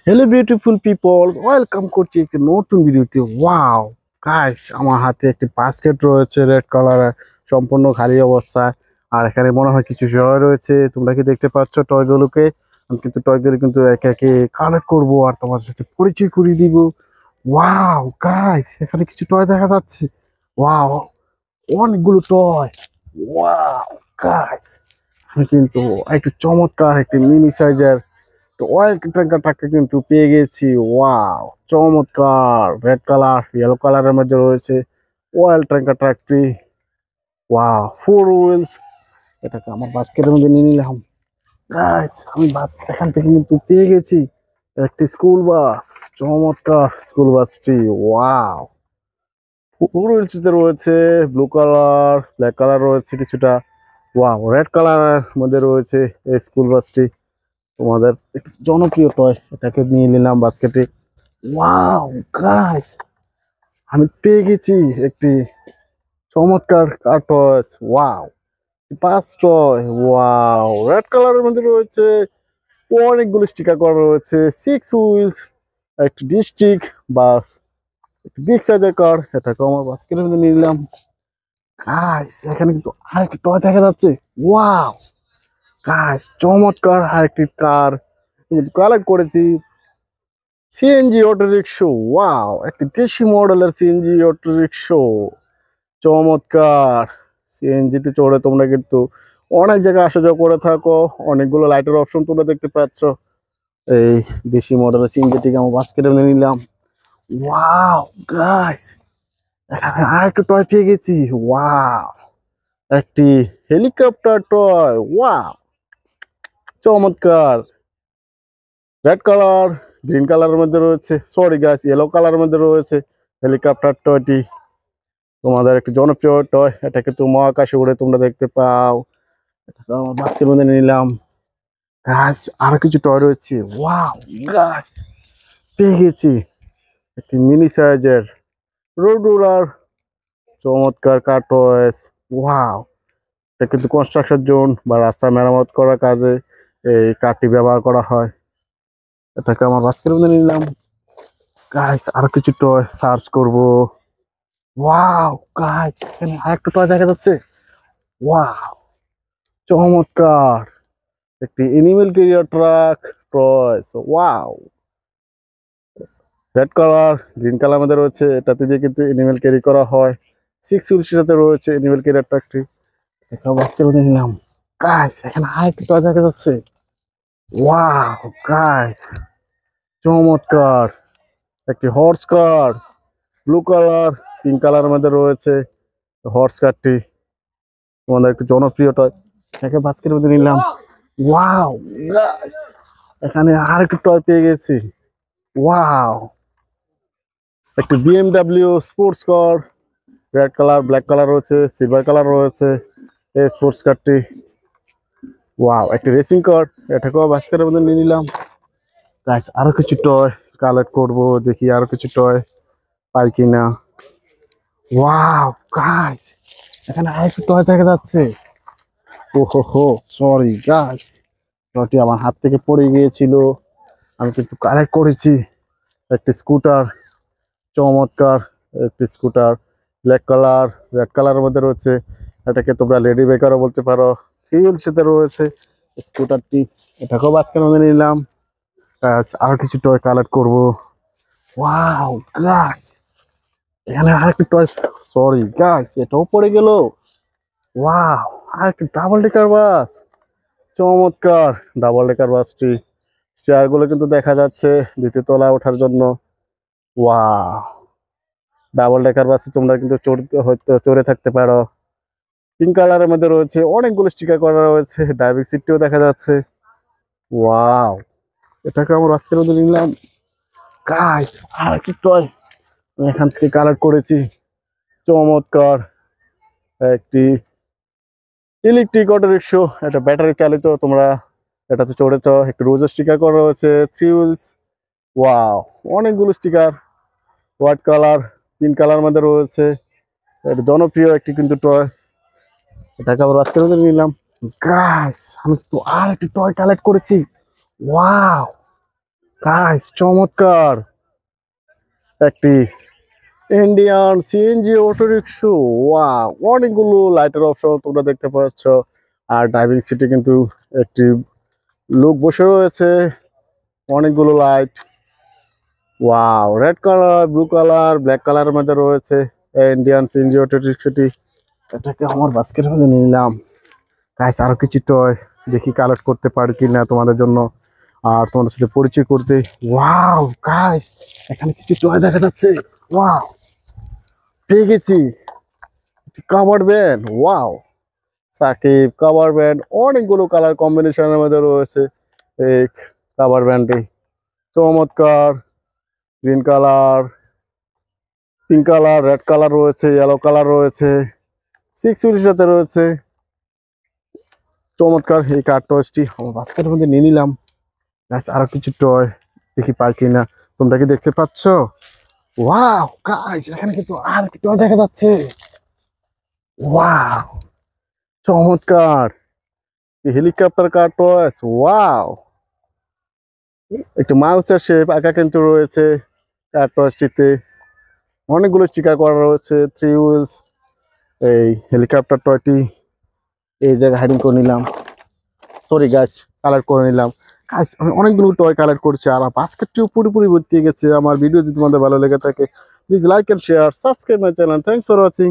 Hello beautiful people, welcome করছি একটি নতুন ভিডিওতে। ওয়াও গাইস, আমার হাতে একটি বাস্কেট রয়েছে রেড কালারের, সম্পূর্ণ খালি অবস্থায়। আর এখানে মনে হয় কিছু টয় রয়েছে। তোমরা কি দেখতে পাচ্ছ টয়গুলোকে? আমি কিন্তু টয়গুলো কিন্তু একে একে কালেক্ট করবো আর তোমার সাথে পরিচয় করিয়ে দিব। ওয়াও গাইস, এখানে কিছু টয় দেখা যাচ্ছে। ওয়াও, অনেকগুলো টয়। ওয়াও গাইস, আমি কিন্তু একটু চমৎকার একটি মিনি সাইজের তো অয়েল ট্যাঙ্কারটাকে কিন্তু পেয়ে গেছি। ওয়াও চমৎকার, রেড কালার ইয়েলো কালারের মধ্যে রয়েছে অয়েল ট্যাঙ্কার ট্রাকটি। Wow, four wheels. এটাকে আমার বাস্কেটের মধ্যে নিয়ে নিলাম। গাইস, আমি বাস এখান থেকে কিন্তু পেয়ে গেছি একটি স্কুল বাস। চমৎকার স্কুল বাসটি। ওয়াও, ফোর হুইলসতে রয়েছে ব্লু কালার, ব্ল্যাক কালার রয়েছে কিছুটা। ওয়াও, রেড কালারের মধ্যে রয়েছে এই স্কুল বাসটি। তোমাদের একটু জনপ্রিয় টয়, এটাকে নিয়ে নিলাম বাস্কেটে। ওয়াও গাইস, আমি পেয়ে গেছি একটি চমৎকার কার টয়স। ওয়াও, পাঁচ টয়। ওয়াও, রেড কালারের মধ্যে রয়েছে অনেকগুলো স্টিকার করা রয়েছে। সিক্স হুইলস, একটি ডিস্ট্রিক্ট বাস, একটি বিগ সাইজের কার। এটাকে আমার বাস্কেটের মধ্যে নিয়ে নিলাম। গাইস, এখানে কিন্তু আরেকটি টয় দেখা যাচ্ছে। ওয়াও গাইস, চমৎকার আরেকটি কার কালেক্ট করেছি। CNG auto rickshaw. ওয়াও, একটি দেশি মডেলের সিএনজি অটো রিক্সা। চমৎকার। সিএনজিতে চড়ে তোমরা কিন্তু অনেক জায়গায় আসা যাওয়া করে থাকো। অনেকগুলো লাইটের অপশন তোমরা দেখতে পাচ্ছ। এই দেশি মডেলের সিএনজিটিকে আমি বাস্কেটে নিয়ে নিলাম। ওয়াও গাইস, এখানে আর একটু টয় পেয়ে গেছি। ওয়াও, একটি হেলিকপ্টার টয়। ওয়াও চমৎকার, রেড কালার গ্রিন কালারের মধ্যে রয়েছে, সরি গাইস ইয়েলো কালারের মধ্যে রয়েছে হেলিকপ্টার টয়টি। তোমাদের একটি জনপ্রিয় টয়, এটা কিন্তু মহাকাশে উড়ে তোমরা দেখতে পাও। এটা আমার বাস্কের মধ্যে নিলাম। গাছ আরো কিছু টয় রয়েছে। ওয়াও গাছ, পেয়ে গেছি একটি মিনি সাইজের রোড রোলার। চমৎকার কার টয়েস। ওয়াও, এটা কিন্তু কনস্ট্রাকশন জোন বা রাস্তা মেরামত করার কাজে এই কারটি ব্যবহার করা হয়। এটাকে আমার বাস্কের মধ্যে নিলাম। গাছ আরো কিছু টয় সার্চ করব। ওয়াও গাছ, এখানে আরেকটা টয় দেখা যাচ্ছে। ওয়াও চমৎকার, একটি animal carrier truck toys. Wow, red colour green colour মধ্যে রয়েছে। এটাতে দিয়ে কিন্তু এনিমেল ক্যারি করা হয়। সিক্স হুইলসের সাথে রয়েছে এনিমেল ক্যারিয়ার ট্রাকটি। এটা বাস্কের মধ্যে নিলাম। গাইস, এখানে আরেকটি টয় দেখা যাচ্ছে। ওয়াও গাইস, চমৎকার, একটি হর্স কার। ব্লু কালার পিঙ্ক কালারের মধ্যে রয়েছে হর্স কারটি। তোমাদের একটু জনপ্রিয় টয়, এটাকে বাস্কের মধ্যে নিলাম। ওয়াও গাইস, এখানে আরেকটি টয় পেয়ে গেছি। ওয়াও, একটি BMW sports car. Red colour black colour রয়েছে, সিলভার কালার রয়েছে এই স্পোর্টস কারটি। ওয়াও, একটি রেসিং কার। এটাকেও বাস্কেটের মধ্যে নিয়ে নিলাম। গাইস, আরো কিছু টয় কালেক্ট করব, দেখি আরো কিছু টয় পাই কিনা। ওয়াও গাইস, এখানে আরেকটু টয় দেখা যাচ্ছে। ও হো হো, সরি গাইস, টয়টি আমার হাত থেকে পড়ে গিয়েছিল। আমি কিন্তু কালেক্ট করেছি একটি স্কুটার। চমৎকার একটি স্কুটার, ব্ল্যাক কালার রেড কালারের মধ্যে রয়েছে। এটাকে তোমরা লেডি বেকারও বলতে পারো। থ্রি হুইলস সাথে রয়েছে স্কুটারটি। এটাকেও আজকের মধ্যে নিলাম। আর কিছু টয় কালেক্ট করব। ওয়াও গাইস, এখানে আরেকটি টয়, সরি গাইস এটাও পড়ে গেল। ওয়াও, আরেকটি ডাবল ডেকার বাস। চমৎকার ডাবল ডেকার বাসটি। চেয়ারগুলো কিন্তু দেখা যাচ্ছে দ্বিতীয় তলায় ওঠার জন্য। ওয়াও, ডাবল ডেকার বাসে তোমরা কিন্তু চড়তে হয়তো চড়ে থাকতে পারো। পিঙ্ক কালারের মধ্যে রয়েছে, অনেকগুলো স্টিকার করা রয়েছে। ড্রাইভিং সিটটিও দেখা যাচ্ছে। ওয়াও, এটাকে আমার আজকের মধ্যে নিলাম। গাইস, আর কি টয় এখান থেকে কালেক্ট করেছি। চমৎকার একটি ইলেকট্রিক অটো রিক্সা, এটা ব্যাটারি চালিত। তোমরা এটাতে চড়েছ, একটু রোজ স্টিকার করা রয়েছে, থ্রি হুইলস। ওয়াও, অনেকগুলো sticker white colour pink colour মধ্যে রয়েছে। এটা জনপ্রিয় একটি কিন্তু টয়, এটাকে আবার আজকের মধ্যে নিলাম। গাইস, আমি কিন্তু আর একটি টয় কালেক্ট করেছি। ওয়াও গাইস চমৎকার একটি Indian CNG auto rickshaw. Wow, অনেকগুলো লাইটের অপশন তোমরা দেখতে পাচ্ছ। আর ড্রাইভিং সিটে কিন্তু একটি লোক বসে রয়েছে, অনেকগুলো light. Wow, red colour, blue colour, black কালারের মধ্যে রয়েছে ইন্ডিয়ান সিএনজি অটো রিক্সাটি। এটাকে আমার বাস্কেটের মধ্যে নিয়ে নিলাম। গাইস আরো কিছু টয় দেখি কালেক্ট করতে পারি কিনা তোমাদের জন্য আর তোমাদের সাথে পরিচয় করতে। ওয়াও গাইস, এখানে কিছু টয় দেখা যাচ্ছে। ওয়াও, পেয়ে গেছি cover band. Wow, Shakib cover band অনেকগুলো কালার কম্বিনেশনের মধ্যে রয়েছে এই কাভার ব্যান্ডটি। চমৎকার, green colour, pink colour, red colour রয়েছে, ইয়েলো কালার রয়েছে, 6 উইলের সাথে রয়েছে। চমৎকার এই কার টয়সটি আমার বাস্কেটের মধ্যে নিয়ে নিলাম। আরো কিছু টয় দেখি পাই কিনা। তোমরা কি দেখতে পাচ্ছ? ওয়াও গাইস, এখানে কিন্তু আর কি টয় দেখা যাচ্ছে। ওয়াও, চমৎকার হেলিকপ্টার কার টয়স। ওয়াও, একটু মাউসের শেপ আঁকা কিন্তু রয়েছে কার টয়সটিতে। অনেকগুলো স্টিকার করা রয়েছে। 3 হুইলস এই হেলিকপ্টার টয়টি এই জায়গায় হাইডিং করে নিলাম। সরি গাইস, কালার করে নিলাম। গাইস আমি অনেকগুলো টয় কালেক্ট করছি আর বাস্কেটটিও পুরোপুরি ভর্তি গেছে। আমার ভিডিও যদি তোমাদের ভালো লেগে থাকে please like and share, subscribe my channel. Thanks for watching.